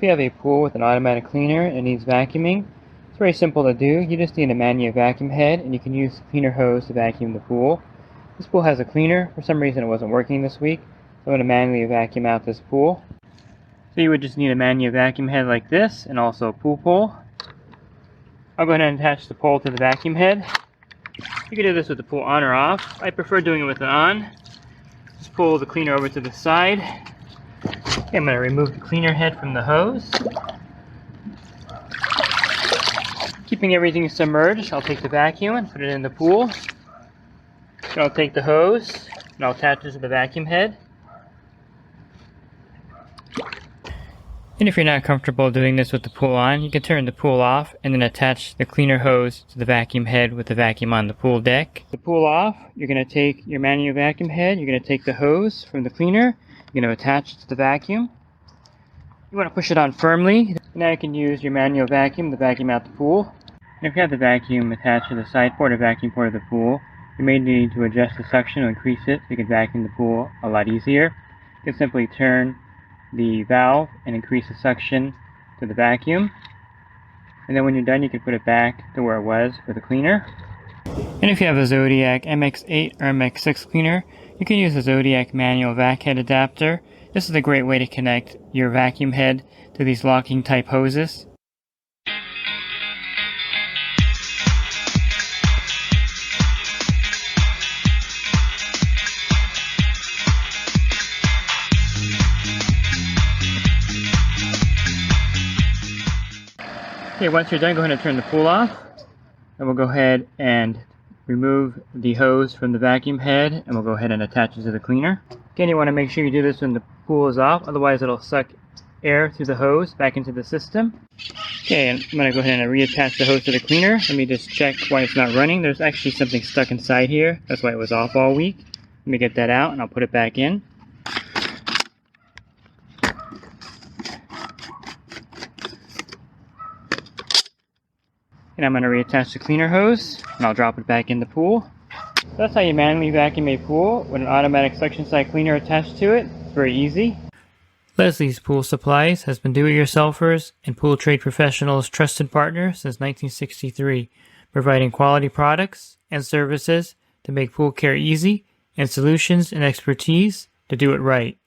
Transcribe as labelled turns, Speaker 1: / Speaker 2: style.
Speaker 1: you have a pool with an automatic cleaner and it needs vacuuming, it's very simple to do. You just need a manual vacuum head and you can use the cleaner hose to vacuum the pool. This pool has a cleaner. For some reason it wasn't working this week, so I'm going to manually vacuum out this pool. So you would just need a manual vacuum head like this and also a pool pole. I'll go ahead and attach the pole to the vacuum head. You can do this with the pool on or off. I prefer doing it with it on. Just pull the cleaner over to the side. Okay, I'm going to remove the cleaner head from the hose. Keeping everything submerged, I'll take the vacuum and put it in the pool. Then I'll take the hose and I'll attach it to the vacuum head. And if you're not comfortable doing this with the pool on, you can turn the pool off and then attach the cleaner hose to the vacuum head with the vacuum on the pool deck. The pool off, you're going to take your manual vacuum head, you're going to take the hose from the cleaner, you're going to attach it to the vacuum. You want to push it on firmly. Now you can use your manual vacuum to vacuum out the pool. And if you have the vacuum attached to the side port or vacuum port of the pool, you may need to adjust the suction or increase it so you can vacuum the pool a lot easier. You can simply turn the valve and increase the suction to the vacuum, and then when you're done you can put it back to where it was with the cleaner. And if you have a Zodiac MX8 or MX6 cleaner, you can use a Zodiac manual vac head adapter. This is a great way to connect your vacuum head to these locking type hoses. Okay, once you're done, go ahead and turn the pool off. And we'll go ahead and remove the hose from the vacuum head and we'll go ahead and attach it to the cleaner. Again, you want to make sure you do this when the pool is off, otherwise it'll suck air through the hose back into the system. Okay, and I'm going to go ahead and reattach the hose to the cleaner. Let me just check why it's not running. There's actually something stuck inside here. That's why it was off all week. Let me get that out and I'll put it back in. And I'm going to reattach the cleaner hose and I'll drop it back in the pool. That's how you manually vacuum a pool with an automatic suction side cleaner attached to it. It's very easy. Leslie's Pool Supplies has been do-it-yourselfers and pool trade professionals' trusted partner since 1963, providing quality products and services to make pool care easy and solutions and expertise to do it right.